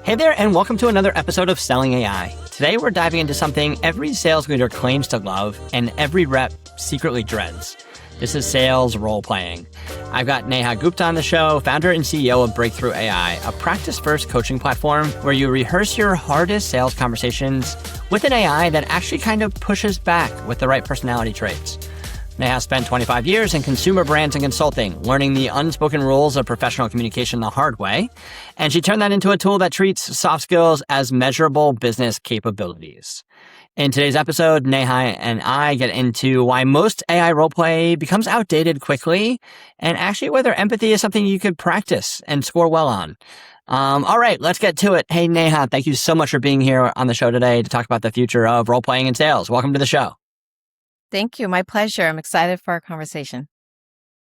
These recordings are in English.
Hey there, and welcome to another episode of Selling AI. Today, we're diving into something every sales leader claims to love and every rep secretly dreads. This is sales role-playing. I've got Neha Gupta on the show, founder and CEO of Breakthrough AI, a practice-first coaching platform where you rehearse your hardest sales conversations with an AI that actually kind of pushes back with the right personality traits. Neha spent 25 years in consumer brands and consulting, learning the unspoken rules of professional communication the hard way, and she turned that into a tool that treats soft skills as measurable business capabilities. In today's episode, Neha and I get into why most AI roleplay becomes outdated quickly, and actually whether empathy is something you could practice and score well on. All right, let's get to it. Hey, Neha, thank you so much for being here on the show today to talk about the future of roleplaying in sales. Welcome to the show. Thank you. My pleasure. I'm excited for our conversation.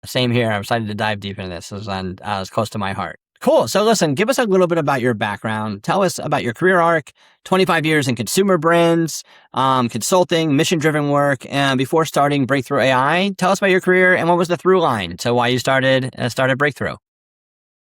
Same here. I'm excited to dive deep into this. It's close to my heart. Cool. So listen, give us a little bit about your background. Tell us about your career arc, 25 years in consumer brands, consulting, mission-driven work. And before starting Breakthrough AI, tell us about your career and what was the through line to why you started Breakthrough.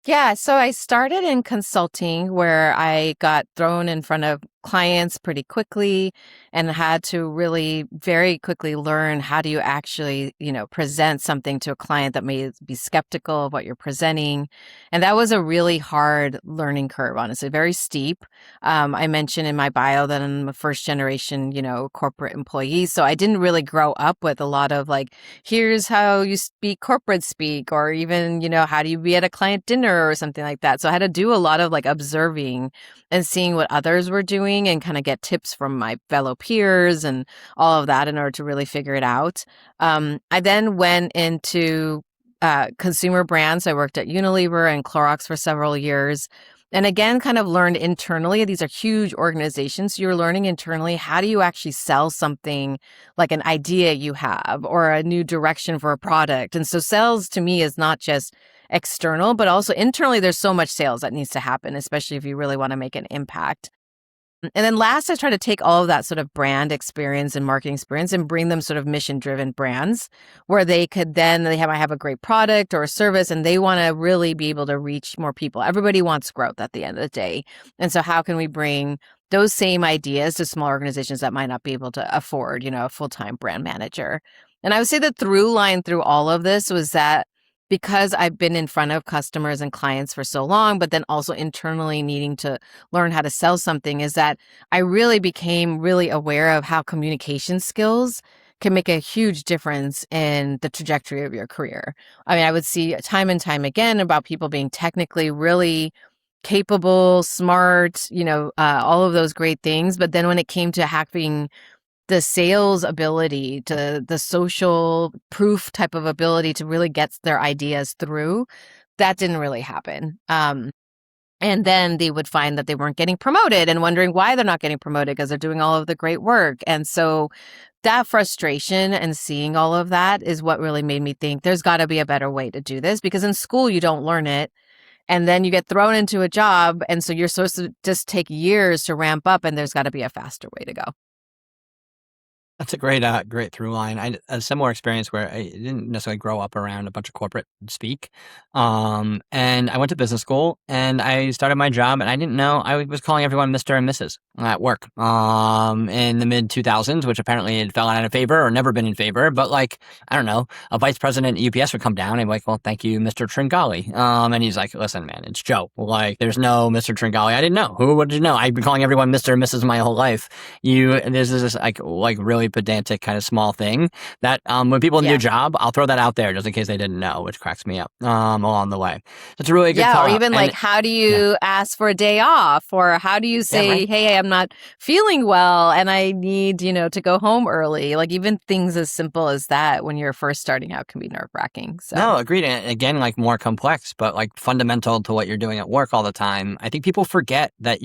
Yeah, so I started in consulting where I got thrown in front of clients pretty quickly and had to really very quickly learn how do you actually, present something to a client that may be skeptical of what you're presenting. And that was a really hard learning curve, honestly, very steep. I mentioned in my bio that I'm a first generation, corporate employee. So I didn't really grow up with a lot of here's how you speak corporate speak, or even, how do you be at a client dinner or something like that. So I had to do a lot of observing and seeing what others were doing and kind of get tips from my fellow peers and all of that in order to really figure it out. I then went into consumer brands. I worked at Unilever and Clorox for several years. And again, kind of learned internally. These are huge organizations. So you're learning internally, how do you actually sell something like an idea you have or a new direction for a product? And so sales to me is not just external, but also internally, there's so much sales that needs to happen, especially if you really want to make an impact. And then last, I try to take all of that sort of brand experience and marketing experience and bring them sort of mission-driven brands where they might have a great product or a service and they want to really be able to reach more people. Everybody wants growth at the end of the day. And so how can we bring those same ideas to small organizations that might not be able to afford, a full-time brand manager? And I would say the through line through all of this was that because I've been in front of customers and clients for so long, but then also internally needing to learn how to sell something, is that I really became really aware of how communication skills can make a huge difference in the trajectory of your career. I mean, I would see time and time again about people being technically really capable, smart, all of those great things. But then when it came to having the sales ability, to the social proof type of ability to really get their ideas through, that didn't really happen. And then they would find that they weren't getting promoted and wondering why they're not getting promoted because they're doing all of the great work. And so that frustration and seeing all of that is what really made me think there's got to be a better way to do this, because in school you don't learn it. And then you get thrown into a job. And so you're supposed to just take years to ramp up, and there's got to be a faster way to go. That's a great through line. I had a similar experience where I didn't necessarily grow up around a bunch of corporate speak. And I went to business school and I started my job and I didn't know I was calling everyone Mr. and Mrs. at work, in the mid 2000s, which apparently had fallen out of favor or never been in favor. But I don't know, a vice president at UPS would come down and be like, well, thank you, Mr. Tringali. And he's like, listen, man, it's Joe. There's no Mr. Tringali. I didn't know. What did you know? I've been calling everyone Mr. and Mrs. my whole life. This is really pedantic kind of small thing that when people need a job, I'll throw that out there just in case they didn't know, which cracks me up along the way. It's a really good call. Or even how do you ask for a day off, or how do you say, hey, I'm not feeling well and I need, to go home early. Even things as simple as that when you're first starting out can be nerve-wracking. So. No, agreed. And again, more complex, but fundamental to what you're doing at work all the time. I think people forget that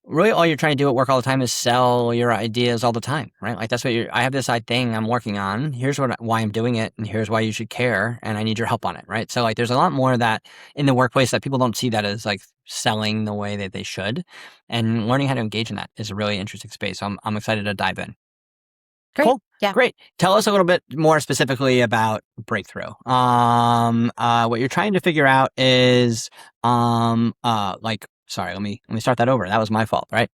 really all you're trying to do at work all the time is sell your ideas all the time, right? That's what I have this thing I'm working on. Here's why I'm doing it, and here's why you should care, and I need your help on it, right? So there's a lot more of that in the workplace that people don't see that as selling the way that they should, and learning how to engage in that is a really interesting space. So I'm excited to dive in. Great. Cool. Yeah. Great. Tell us a little bit more specifically about Breakthrough. What you're trying to figure out is Sorry, let me start that over. That was my fault, right?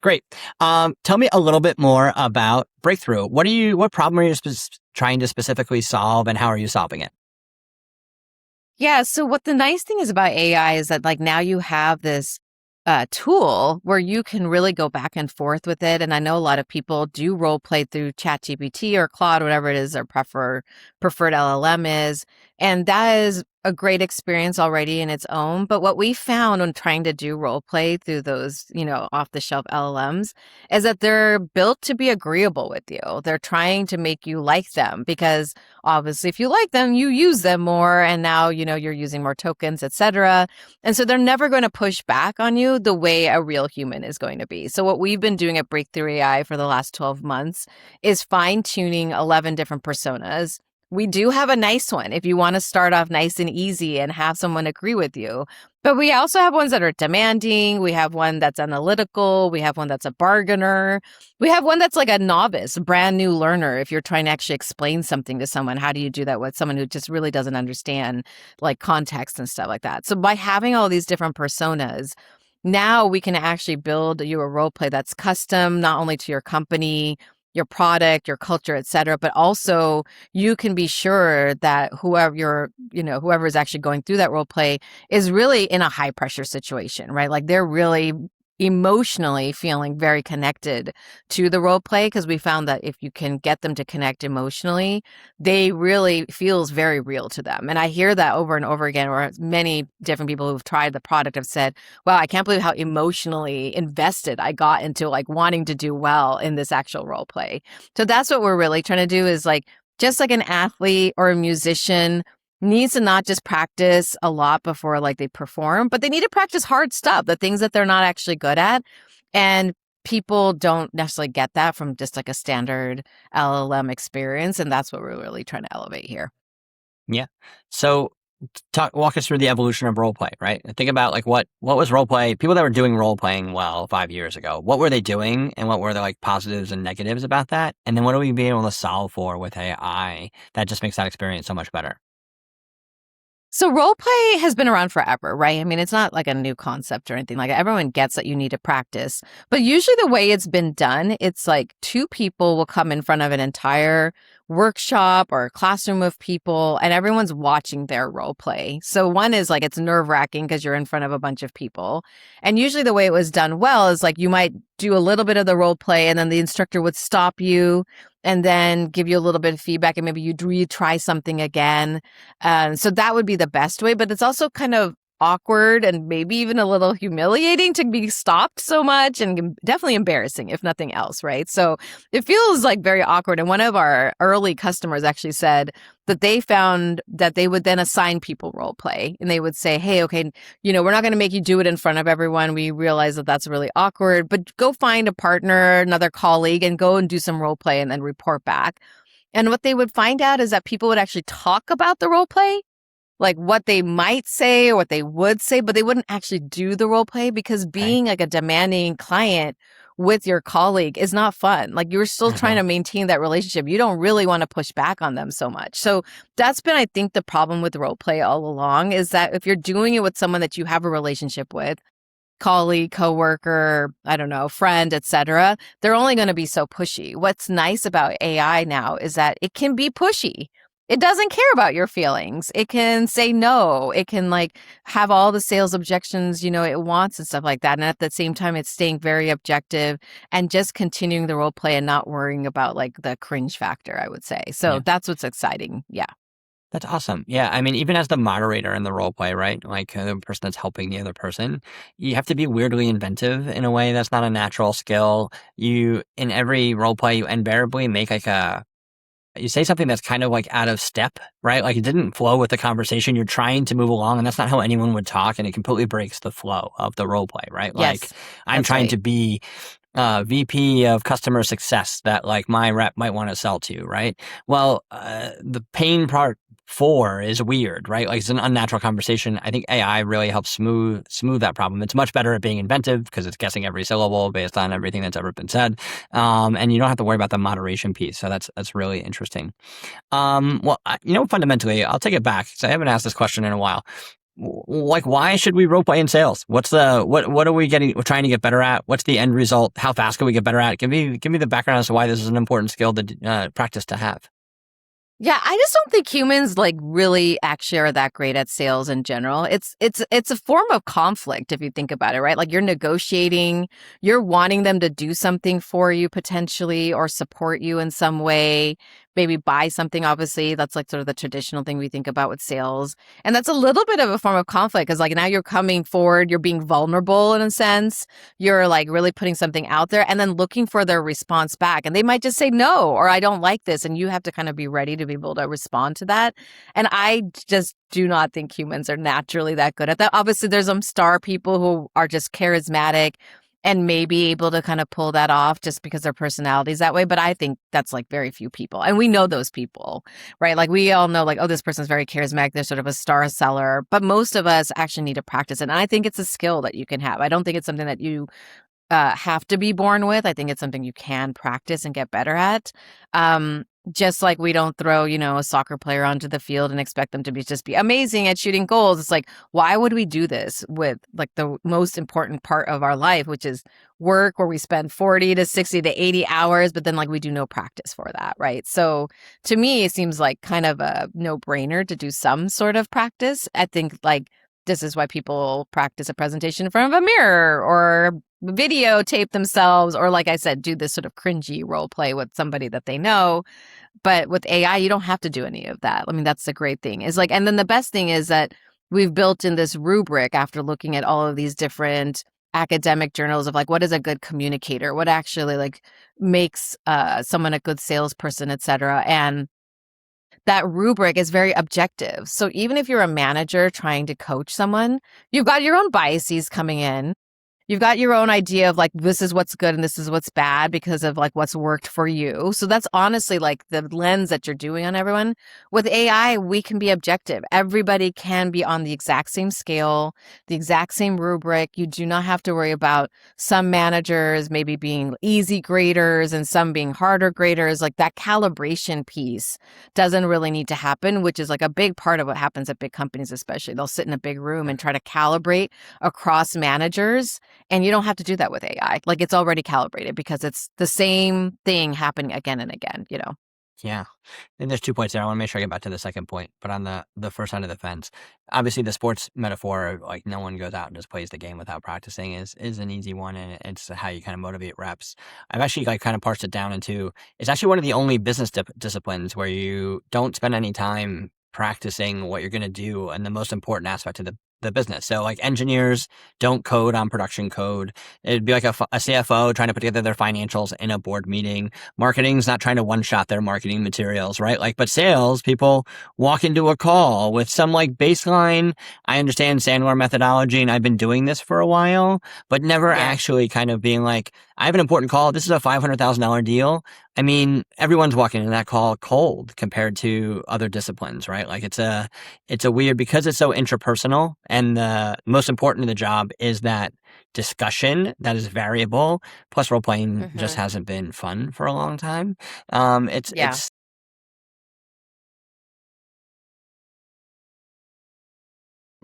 Great. Tell me a little bit more about Breakthrough. What problem are you trying to specifically solve, and how are you solving it? Yeah. So what the nice thing is about AI is that like now you have this tool where you can really go back and forth with it. And I know a lot of people do role play through ChatGPT or Claude, whatever it is their preferred LLM is. And that is a great experience already in its own. But what we found when trying to do role play through those, off the shelf LLMs is that they're built to be agreeable with you. They're trying to make you like them because obviously if you like them, you use them more. And now, you're using more tokens, etc. And so they're never going to push back on you the way a real human is going to be. So what we've been doing at Breakthrough AI for the last 12 months is fine tuning 11 different personas. We do have a nice one if you want to start off nice and easy and have someone agree with you. But we also have ones that are demanding. We have one that's analytical. We have one that's a bargainer. We have one that's like a novice, brand new learner. If you're trying to actually explain something to someone, how do you do that with someone who just really doesn't understand like context and stuff like that? So by having all these different personas, now we can actually build you a role play that's custom, not only to your company, your product, your culture, et cetera, but also you can be sure that whoever is actually going through that role play is really in a high pressure situation, right? Like they're really emotionally feeling very connected to the role play because we found that if you can get them to connect emotionally, they really feels very real to them. And I hear that over and over again, where many different people who've tried the product have said, wow, I can't believe how emotionally invested I got into like wanting to do well in this actual role play. So that's what we're really trying to do is like, just like an athlete or a musician needs to not just practice a lot before like they perform, but they need to practice hard stuff, the things that they're not actually good at. And people don't necessarily get that from just like a standard LLM experience. And that's what we're really trying to elevate here. Yeah. So walk us through the evolution of role play, right? Think about like what was role play, people that were doing role playing well 5 years ago, what were they doing and what were the like positives and negatives about that? And then what are we being able to solve for with AI that just makes that experience so much better? So role play has been around forever, right? I mean, it's not like a new concept or anything. Like everyone gets that you need to practice. But usually the way it's been done, it's like two people will come in front of an entire workshop or classroom of people and everyone's watching their role play. So one is like it's nerve-wracking because you're in front of a bunch of people. And usually the way it was done well is like you might do a little bit of the role play and then the instructor would stop you and then give you a little bit of feedback and maybe you'd retry something again. So that would be the best way, but it's also kind of awkward and maybe even a little humiliating to be stopped so much and definitely embarrassing if nothing else, right? So it feels like very awkward. And one of our early customers actually said that they found that they would then assign people role play and they would say, hey, okay, we're not going to make you do it in front of everyone. We realize that that's really awkward, but go find a partner, another colleague and go and do some role play and then report back. And what they would find out is that people would actually talk about the role play, like what they might say or what they would say, but they wouldn't actually do the role play because being like a demanding client with your colleague is not fun. Like you're still trying to maintain that relationship. You don't really want to push back on them so much. So that's been, I think, the problem with role play all along is that if you're doing it with someone that you have a relationship with, colleague, coworker, I don't know, friend, etc., they're only going to be so pushy. What's nice about AI now is that it can be pushy. It doesn't care about your feelings. It can say no. It can like have all the sales objections, it wants and stuff like that. And at the same time, it's staying very objective and just continuing the role play and not worrying about like the cringe factor, I would say. So that's what's exciting. Yeah. That's awesome. Yeah. I mean, even as the moderator in the role play, right? Like the person that's helping the other person, you have to be weirdly inventive in a way that's not a natural skill. In every role play, you invariably make you say something that's kind of like out of step, right? Like it didn't flow with the conversation. You're trying to move along and that's not how anyone would talk. And it completely breaks the flow of the role play, right? Yes, Like I'm trying to be VP of customer success that like my rep might want to sell to, right? Well, the pain part 4 is weird, right? Like it's an unnatural conversation. I think AI really helps smooth that problem. It's much better at being inventive because it's guessing every syllable based on everything that's ever been said. And you don't have to worry about the moderation piece. So that's really interesting. Well, fundamentally, I'll take it back because I haven't asked this question in a while. Like, why should we role play in sales? What are we we're trying to get better at? What's the end result? How fast can we get better at it? Give me the background as to why this is an important skill to practice to have. Yeah, I just don't think humans like really actually are that great at sales in general. It's a form of conflict if you think about it, right? Like you're negotiating, you're wanting them to do something for you potentially or support you in some way, maybe buy something obviously. That's like sort of the traditional thing we think about with sales. And that's a little bit of a form of conflict because like now you're coming forward, you're being vulnerable in a sense. You're like really putting something out there and then looking for their response back. And they might just say no, or I don't like this. And you have to kind of be ready to be able to respond to that. And I just do not think humans are naturally that good at that. Obviously, there's some star people who are just charismatic and may be able to kind of pull that off just because their personality is that way. But I think that's like very few people. And we know those people, right? Like we all know like, oh, this person's very charismatic. They're sort of a star seller. But most of us actually need to practice it. And I think it's a skill that you can have. I don't think it's something that you have to be born with. I think it's something you can practice and get better at. Just like we don't throw, a soccer player onto the field and expect them to just be amazing at shooting goals. It's like, why would we do this with like the most important part of our life, which is work, where we spend 40 to 60 to 80 hours, but then like we do no practice for that, right? So to me, it seems like kind of a no-brainer to do some sort of practice. I think like this is why people practice a presentation in front of a mirror or videotape themselves, or like I said, do this sort of cringy role play with somebody that they know. But with AI, you don't have to do any of that. I mean, that's the great thing is like, and then the best thing is that we've built in this rubric after looking at all of these different academic journals of like, what is a good communicator? What actually like makes someone a good salesperson, et cetera. And that rubric is very objective. So even if you're a manager trying to coach someone, you've got your own biases coming in. You've got your own idea of like, this is what's good and this is what's bad because of like what's worked for you. So that's honestly like the lens that you're doing on everyone. With AI, we can be objective. Everybody can be on the exact same scale, the exact same rubric. You do not have to worry about some managers maybe being easy graders and some being harder graders. Like that calibration piece doesn't really need to happen, which is like a big part of what happens at big companies, especially. They'll sit in a big room and try to calibrate across managers. And you don't have to do that with AI. Like it's already calibrated because it's the same thing happening again and again. Yeah. And there's 2 points there. I want to make sure I get back to the second point, but on the first side of the fence, obviously the sports metaphor, like no one goes out and just plays the game without practicing is an easy one. And it's how you kind of motivate reps. I've actually like kind of parsed it down into, it's actually one of the only business disciplines where you don't spend any time practicing what you're going to do and the most important aspect of the business. So like engineers don't code on production code. It'd be like a CFO trying to put together their financials in a board meeting. Marketing's not trying to one-shot their marketing materials, right? Like, but sales people walk into a call with some like baseline. I understand Sandler methodology and I've been doing this for a while, but never actually kind of being like, I have an important call. This is a $500,000 deal. I mean, everyone's walking into that call cold compared to other disciplines, right? Like it's a weird, because it's so interpersonal and the most important of the job is that discussion that is variable. Plus role playing just hasn't been fun for a long time. It's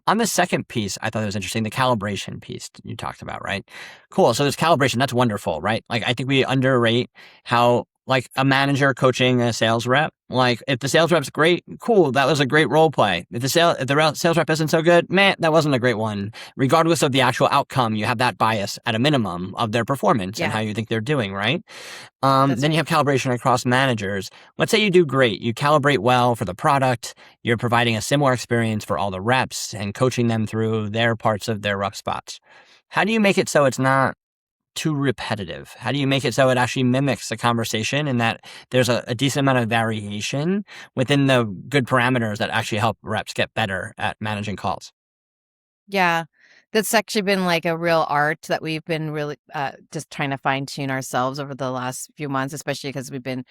on the second piece, I thought it was interesting, the calibration piece you talked about, right? Cool. So there's calibration. That's wonderful, right? Like, I think we underrate how, like, a manager coaching a sales rep, like, if the sales rep's great, cool, that was a great role play. If the sales rep isn't so good, man, that wasn't a great one. Regardless of the actual outcome, you have that bias at a minimum of their performance and how you think they're doing, right? Then you have calibration across managers. Let's say you do great. You calibrate well for the product. You're providing a similar experience for all the reps and coaching them through their parts of their rough spots. How do you make it so it's not too repetitive? How do you make it so it actually mimics the conversation and that there's a decent amount of variation within the good parameters that actually help reps get better at managing calls? Yeah. That's actually been like a real art that we've been really just trying to fine tune ourselves over the last few months, especially because we've been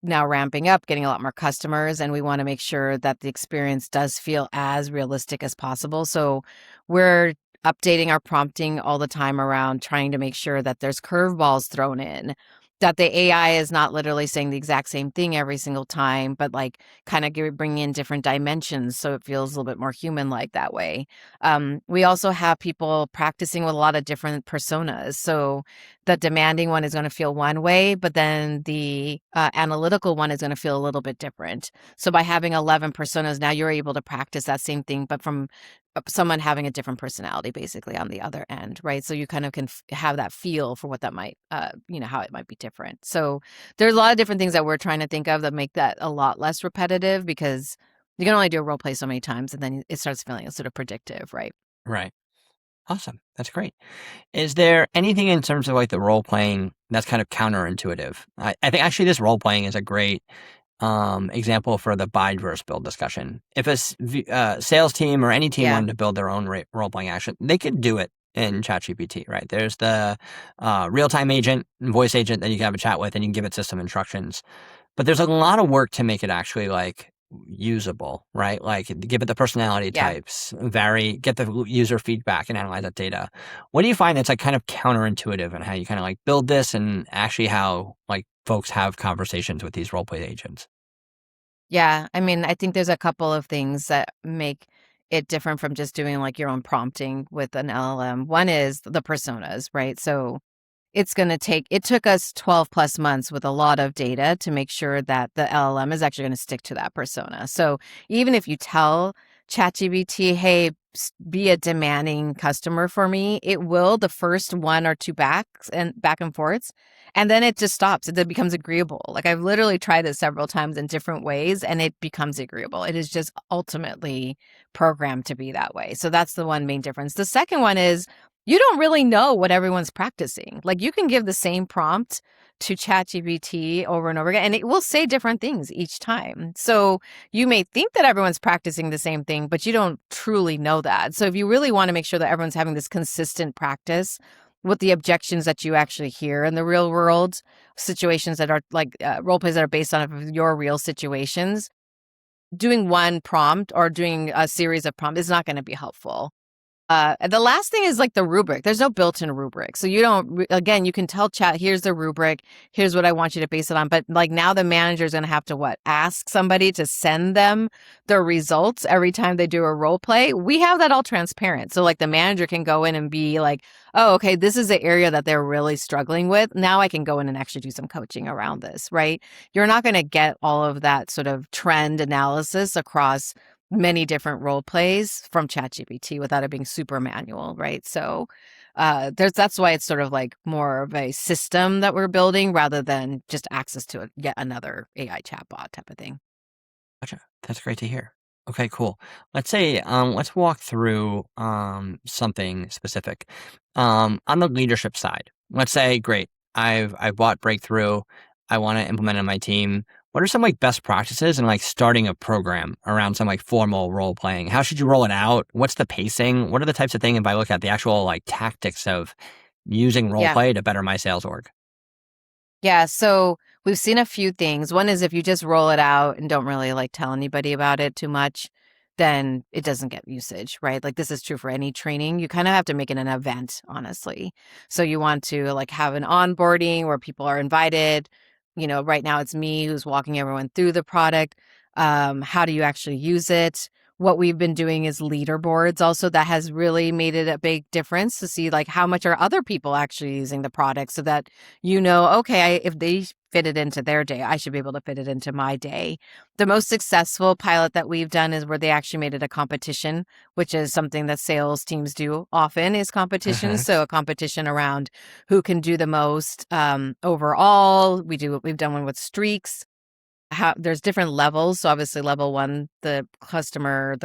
now ramping up, getting a lot more customers, and we want to make sure that the experience does feel as realistic as possible. So we're updating our prompting all the time around trying to make sure that there's curveballs thrown in. that the AI is not literally saying the exact same thing every single time, but like kind of bring in different dimensions so it feels a little bit more human like that way. We also have people practicing with a lot of different personas. So the demanding one is going to feel one way, but then the analytical one is going to feel a little bit different. So by having 11 personas, now you're able to practice that same thing, but from someone having a different personality basically on the other end, right? So you kind of can have that feel for what that might, how it might be different. So there's a lot of different things that we're trying to think of that make that a lot less repetitive, because you can only do a role play so many times and then it starts feeling sort of predictive, right? Right. Awesome. That's great. Is there anything in terms of like the role playing that's kind of counterintuitive? I think actually this role playing is a great example for the buy versus build discussion. If a sales team or any team Yeah. wanted to build their own role playing action, they could do it in ChatGPT, right? There's the real time agent, voice agent that you can have a chat with, and you can give it system instructions. But there's a lot of work to make it actually like usable, right? Like give it the personality Yeah. types, get the user feedback and analyze that data. What do you find that's like kind of counterintuitive in how you kind of like build this and actually how like folks have conversations with these role play agents? Yeah. I mean, I think there's a couple of things that make it different from just doing like your own prompting with an LLM. One is the personas, right? So it took us 12 plus months with a lot of data to make sure that the LLM is actually going to stick to that persona. So even if you tell ChatGPT, hey, be a demanding customer for me, it will the first one or two back and forths. And then it just stops. It becomes agreeable. Like I've literally tried it several times in different ways and it becomes agreeable. It is just ultimately programmed to be that way. So that's the one main difference. The second one is you don't really know what everyone's practicing. Like you can give the same prompt to ChatGPT over and over again, and it will say different things each time. So you may think that everyone's practicing the same thing, but you don't truly know that. So if you really want to make sure that everyone's having this consistent practice with the objections that you actually hear in the real world, situations that are like role plays that are based on your real situations, doing one prompt or doing a series of prompts is not going to be helpful. The last thing is like the rubric. There's no built-in rubric. So you don't, again, you can tell chat, here's the rubric. Here's what I want you to base it on. But like now the manager's going to have to ask somebody to send them the results every time they do a role play. We have that all transparent. So like the manager can go in and be like, oh, okay, this is the area that they're really struggling with. Now I can go in and actually do some coaching around this, right? You're not going to get all of that sort of trend analysis across many different role plays from ChatGPT without it being super manual, right? So that's why it's sort of like more of a system that we're building rather than just access to yet another AI chatbot type of thing. Gotcha. That's great to hear. Okay, cool. Let's walk through something specific. On the leadership side, let's say, great, I've bought Breakthrough. I want to implement it on my team. What are some like best practices in like starting a program around some like formal role playing? How should you roll it out? What's the pacing? What are the types of things if I look at the actual like tactics of using role Yeah. play to better my sales org? Yeah, so we've seen a few things. One is if you just roll it out and don't really like tell anybody about it too much, then it doesn't get usage, right? Like this is true for any training. You kind of have to make it an event, honestly. So you want to like have an onboarding where people are invited. Right now it's me who's walking everyone through the product. How do you actually use it? What we've been doing is leaderboards also. That has really made it a big difference to see like how much are other people actually using the product, so that okay, if they fit it into their day, I should be able to fit it into my day. The most successful pilot that we've done is where they actually made it a competition, which is something that sales teams do often, is competitions. So a competition around who can do the most overall. We've done one with streaks. There's different levels. So obviously level one, the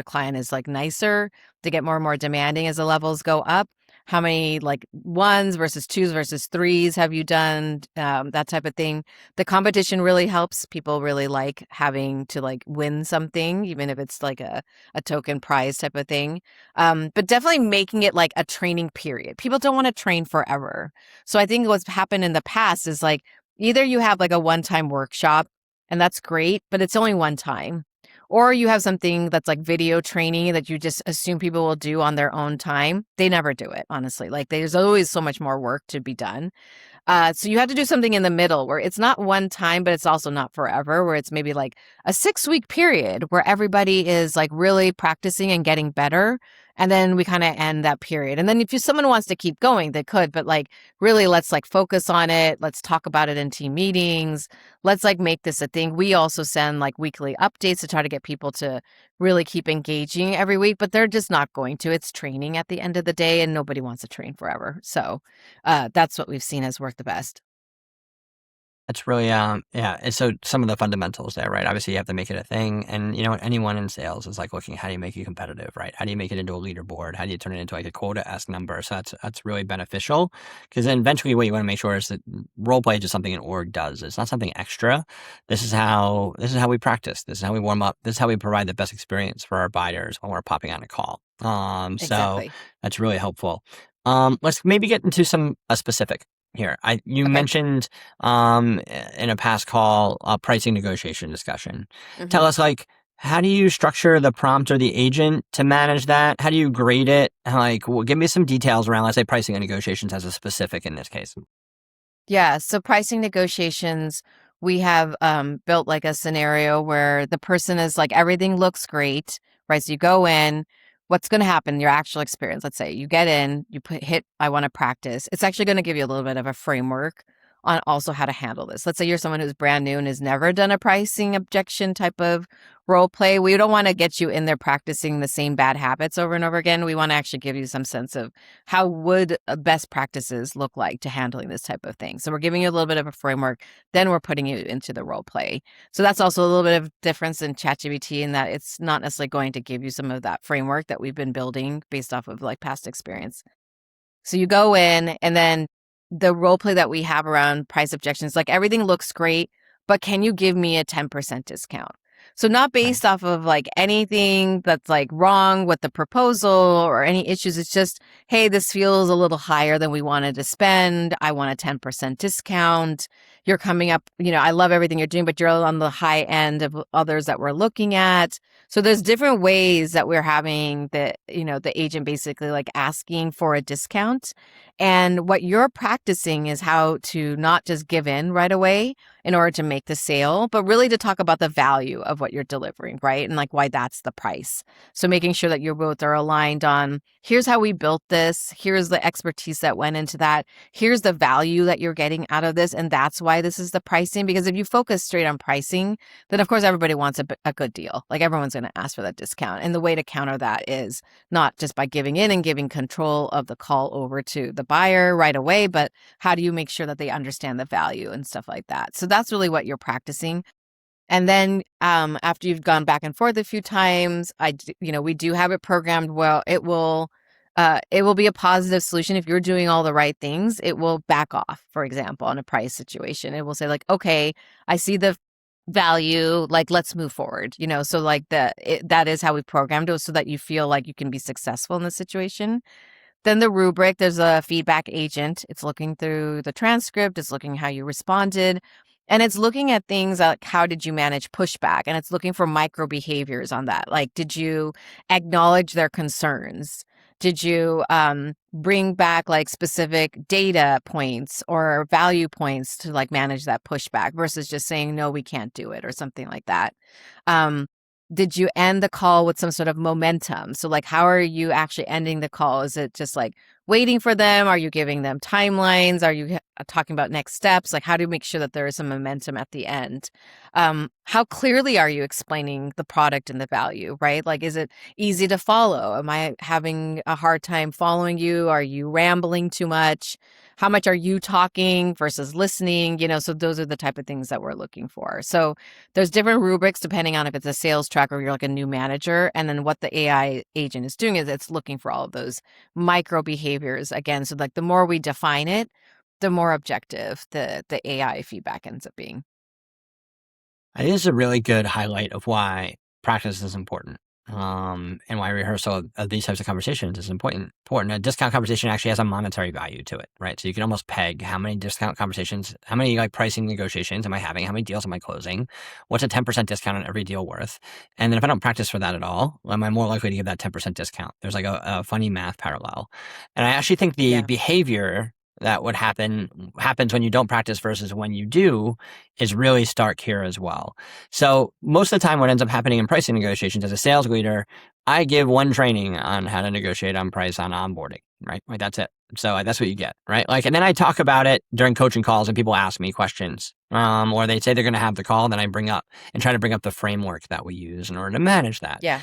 client is like nicer. They get more and more demanding as the levels go up. How many like ones versus twos versus threes have you done? That type of thing. The competition really helps. People really like having to like win something, even if it's like a token prize type of thing. But definitely making it like a training period. People don't want to train forever. So I think what's happened in the past is like either you have like a one-time workshop, and that's great, but it's only one time. Or you have something that's like video training that you just assume people will do on their own time. They never do it, honestly. Like there's always so much more work to be done. So you have to do something in the middle where it's not one time, but it's also not forever, where it's maybe like a 6-week period where everybody is like really practicing and getting better. And then we kind of end that period. And then if someone wants to keep going, they could, but like really let's like focus on it. Let's talk about it in team meetings. Let's like make this a thing. We also send like weekly updates to try to get people to really keep engaging every week, but they're just not going to. It's training at the end of the day and nobody wants to train forever. So that's what we've seen has worked the best. That's really, yeah. And so some of the fundamentals there, right? Obviously, you have to make it a thing. And, anyone in sales is like looking, how do you make it competitive, right? How do you make it into a leaderboard? How do you turn it into like a quota-esque number? So that's really beneficial because then eventually what you want to make sure is that role play is just something an org does. It's not something extra. This is how we practice. This is how we warm up. This is how we provide the best experience for our buyers when we're popping on a call. So Exactly. that's really helpful. Let's maybe get into some specific here. You Okay. mentioned in a past call, a pricing negotiation discussion. Tell hmm us, like, how do you structure the prompt or the agent to manage that? How do you grade it? Like, give me some details around, let's say, pricing and negotiations as a specific in this case. Yeah. So pricing negotiations, we have built like a scenario where the person is like, everything looks great, right? So you go in, what's going to happen, your actual experience, let's say you get in, you hit, I want to practice. It's actually going to give you a little bit of a framework on also how to handle this. Let's say you're someone who's brand new and has never done a pricing objection type of role play. We don't want to get you in there practicing the same bad habits over and over again. We want to actually give you some sense of how would best practices look like to handling this type of thing. So we're giving you a little bit of a framework, then we're putting you into the role play. So that's also a little bit of difference in ChatGPT in that it's not necessarily going to give you some of that framework that we've been building based off of like past experience. So you go in and then the role play that we have around price objections, like everything looks great, but can you give me a 10% discount? So not Right. based off of like anything that's like wrong with the proposal or any issues. It's just, hey, this feels a little higher than we wanted to spend. I want a 10% discount. You're coming up, I love everything you're doing, but you're on the high end of others that we're looking at. So there's different ways that we're having the agent basically like asking for a discount. And what you're practicing is how to not just give in right away in order to make the sale, but really to talk about the value of what you're delivering, right? And like why that's the price. So making sure that you both are aligned on here's how we built this, here's the expertise that went into that, here's the value that you're getting out of this, and that's why this is the pricing. Because if you focus straight on pricing, then of course everybody wants a good deal. Like everyone's going to ask for that discount. And the way to counter that is not just by giving in and giving control of the call over to the buyer right away, but how do you make sure that they understand the value and stuff like that? So that's really what you're practicing. And then after you've gone back and forth a few times, we do have it programmed. Well, it will be a positive solution if you're doing all the right things. It will back off, for example, on a price situation. It will say like, okay, I see the value, like let's move forward. So like that is how we programmed it so that you feel like you can be successful in the situation. Then the rubric, there's a feedback agent. It's looking through the transcript, it's looking how you responded, and it's looking at things like how did you manage pushback? And it's looking for micro behaviors on that. Like, did you acknowledge their concerns? Did you bring back like specific data points or value points to like manage that pushback versus just saying, no, we can't do it or something like that? Um, did you end the call with some sort of momentum? So like, how are you actually ending the call? Is it just like waiting for them? Are you giving them timelines? Are you talking about next steps? Like, how do you make sure that there is some momentum at the end? How clearly are you explaining the product and the value, right? Like, is it easy to follow? Am I having a hard time following you? Are you rambling too much? How much are you talking versus listening? So those are the type of things that we're looking for. So there's different rubrics depending on if it's a sales track or you're like a new manager. And then what the AI agent is doing is it's looking for all of those micro behaviors again. So like the more we define it, the more objective the AI feedback ends up being. I think it's a really good highlight of why practice is important. And why rehearsal of these types of conversations is important. A discount conversation actually has a monetary value to it, right? So you can almost peg how many discount conversations, how many like pricing negotiations am I having? How many deals am I closing? What's a 10% discount on every deal worth? And then if I don't practice for that at all, am I more likely to give that 10% discount? There's like a funny math parallel. And I actually think the Yeah. behavior that what happens when you don't practice versus when you do is really stark here as well. So most of the time what ends up happening in pricing negotiations as a sales leader, I give one training on how to negotiate on price on onboarding, right? Like that's it. So that's what you get, right? Like, and then I talk about it during coaching calls and people ask me questions, or they say they're going to have the call, then I bring up and try to bring up the framework that we use in order to manage that. Yeah.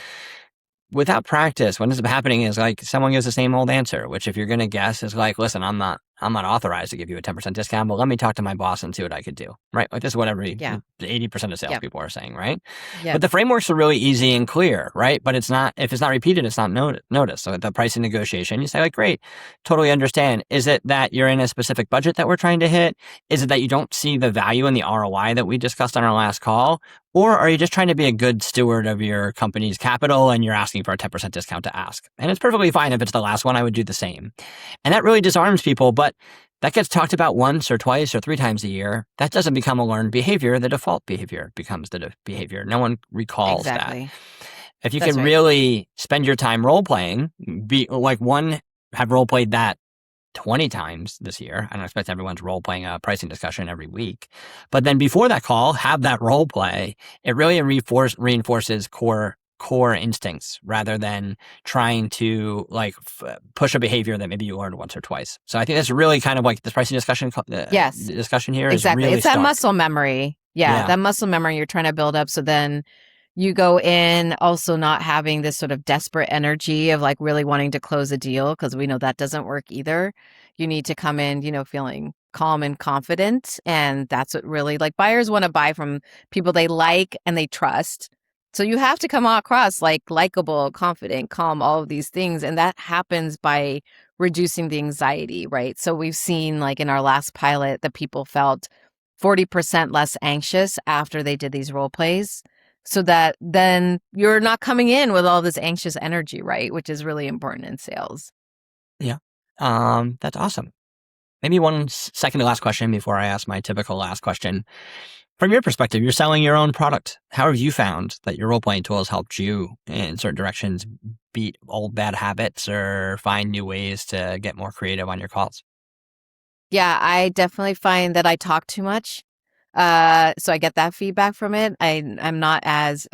Without practice, what ends up happening is like someone gives the same old answer, which if you're going to guess is like, listen, I'm not authorized to give you a 10% discount, but let me talk to my boss and see what I could do, right? Like this is what 80% of salespeople are saying, right? Yeah. But the frameworks are really easy and clear, right? But if it's not repeated, it's not noticed. So at the pricing negotiation, you say like, great, totally understand. Is it that you're in a specific budget that we're trying to hit? Is it that you don't see the value in the ROI that we discussed on our last call? Or are you just trying to be a good steward of your company's capital and you're asking for a 10% discount to ask? And it's perfectly fine if it's the last one, I would do the same. And that really disarms people, but that gets talked about once or twice or 3 times a year. That doesn't become a learned behavior. The default behavior becomes the behavior. No one recalls that. If you can really spend your time role playing, have role played that 20 times this year. I don't expect everyone's role playing a pricing discussion every week. But then before that call, have that role play. It really reinforces core instincts rather than trying to push a behavior that maybe you learned once or twice. So I think that's really kind of like this pricing discussion. Discussion here exactly. Is really it's that muscle memory. Yeah, that muscle memory you're trying to build up. So then you go in also not having this sort of desperate energy of like really wanting to close a deal, because we know that doesn't work either. You need to come in, feeling calm and confident. And that's what really, like, buyers want to buy from people they like and they trust. So you have to come across like likable, confident, calm, all of these things. And that happens by reducing the anxiety, right? So we've seen, like in our last pilot, that people felt 40% less anxious after they did these role plays. So that then you're not coming in with all this anxious energy, right? Which is really important in sales. Yeah. That's awesome. Maybe one second to last question before I ask my typical last question. From your perspective, you're selling your own product. How have you found that your role-playing tools helped you in certain directions beat old bad habits or find new ways to get more creative on your calls? Yeah, I definitely find that I talk too much. So I get that feedback from it. I'm not as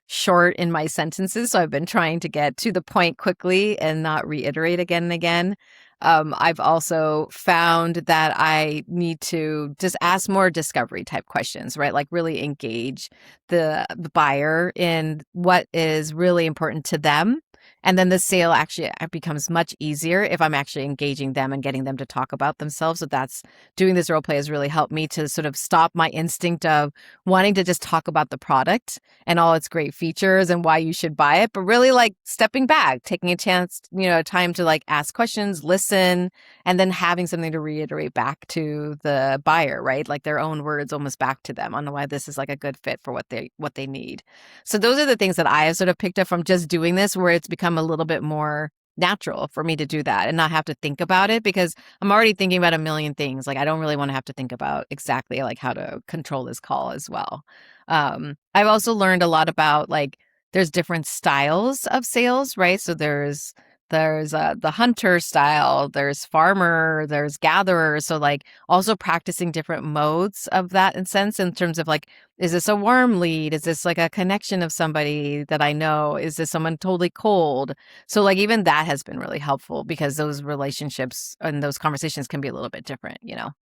short in my sentences, so I've been trying to get to the point quickly and not reiterate again and again. I've also found that I need to just ask more discovery type questions, right? Like really engage the buyer in what is really important to them. And then the sale actually becomes much easier if I'm actually engaging them and getting them to talk about themselves. So that's doing this role play has really helped me to sort of stop my instinct of wanting to just talk about the product and all its great features and why you should buy it, but really like stepping back, taking a chance, time to like ask questions, listen, and then having something to reiterate back to the buyer, right? Like their own words almost back to them on why this is like a good fit for what they need. So those are the things that I have sort of picked up from just doing this, where it's become a little bit more natural for me to do that and not have to think about it, because I'm already thinking about a million things. Like I don't really want to have to think about exactly like how to control this call as well. I've also learned a lot about like there's different styles of sales, right? So there's the hunter style, there's farmer, there's gatherer. So like also practicing different modes of that in sense, in terms of like, is this a warm lead? Is this like a connection of somebody that I know? Is this someone totally cold? So like even that has been really helpful, because those relationships and those conversations can be a little bit different, That's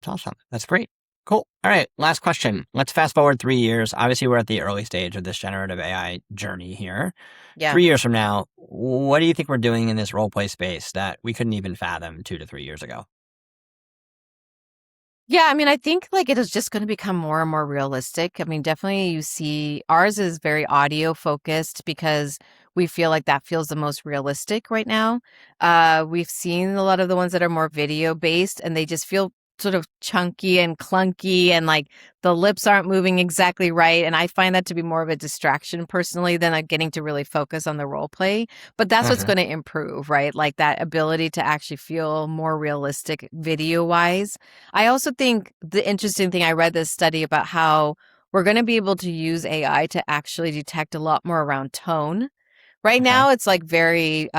awesome. That's great. Cool. All right. Last question. Let's fast forward 3 years. Obviously, we're at the early stage of this generative AI journey here. Yeah. 3 years from now, what do you think we're doing in this role play space that we couldn't even fathom 2 to 3 years ago? Yeah, I mean, I think like it is just going to become more and more realistic. I mean, definitely you see ours is very audio focused because we feel like that feels the most realistic right now. We've seen a lot of the ones that are more video based, and they just feel sort of chunky and clunky, and like the lips aren't moving exactly right. And I find that to be more of a distraction personally than like getting to really focus on the role play. But that's what's going to improve, right? Like that ability to actually feel more realistic video wise. I also think the interesting thing, I read this study about how we're going to be able to use AI to actually detect a lot more around tone, Right Okay. now, it's like very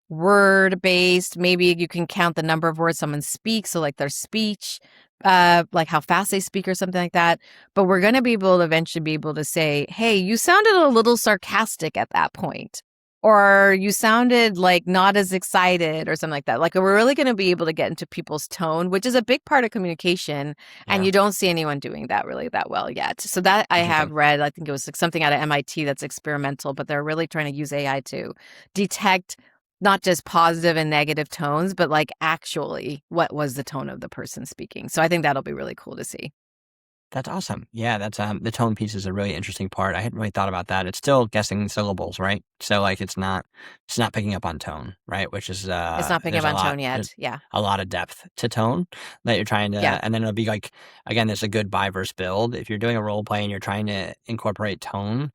word based. Maybe you can count the number of words someone speaks, so like their speech, like how fast they speak or something like that. But we're going to be able to eventually be able to say, "Hey, you sounded a little sarcastic at that point," or "You sounded like not as excited," or something like that. Like we're really going to be able to get into people's tone, which is a big part of communication, and Yeah. you don't see anyone doing that really that well yet. So that I have Interesting. read, I think it was like something out of MIT that's experimental, but they're really trying to use AI to detect not just positive and negative tones, but like actually what was the tone of the person speaking. So I think that'll be really cool to see. That's awesome. Yeah, that's the tone piece is a really interesting part. I hadn't really thought about that. It's still guessing syllables, right? So like it's not picking up on tone, right? Which is It's not picking there's up on tone yet. Yeah. a lot of depth to tone that you're trying to, Yeah. and then it'll be like, again, there's a good buy versus build. If you're doing a role play and you're trying to incorporate tone,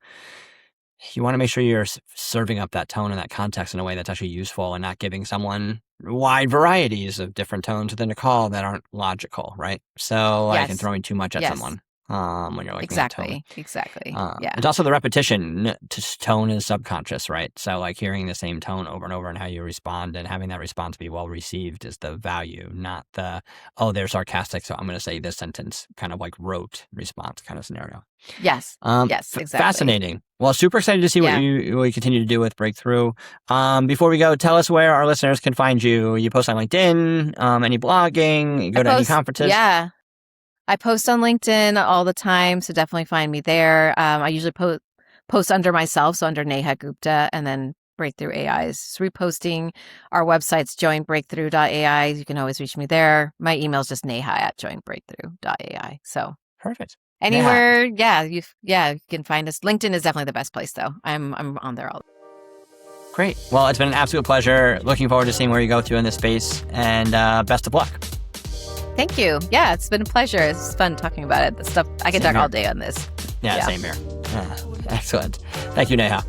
you want to make sure you're serving up that tone and that context in a way that's actually useful and not giving someone wide varieties of different tones within a call that aren't logical, right? So like, and Yes. throwing too much at Yes. someone when you're looking at tone. Exactly. Yeah. It's also the repetition. Tone is subconscious, right? So like hearing the same tone over and over and how you respond and having that response be well received is the value, not the, oh, they're sarcastic, so I'm going to say this sentence, kind of like rote response kind of scenario. Yes. Yes, exactly. Fascinating. Well, super excited to see what Yeah. you continue to do with Breakthrough. Before we go, tell us where our listeners can find you. You post on LinkedIn, any blogging, you go to any conferences? Yeah. I post on LinkedIn all the time, so definitely find me there. I usually post under myself, so under Neha Gupta, and then Breakthrough AI is reposting. Our website's joinbreakthrough.ai. You can always reach me there. My email is just neha@joinbreakthrough.ai. So Perfect. anywhere, you can find us. LinkedIn is definitely the best place, though. I'm on there all. Great. Well, it's been an absolute pleasure. Looking forward to seeing where you go to in this space, and best of luck. Thank you. Yeah, it's been a pleasure. It's fun talking about it. The stuff I can Same talk all here. day on this. Yeah, same here. Excellent. Thank you, Neha.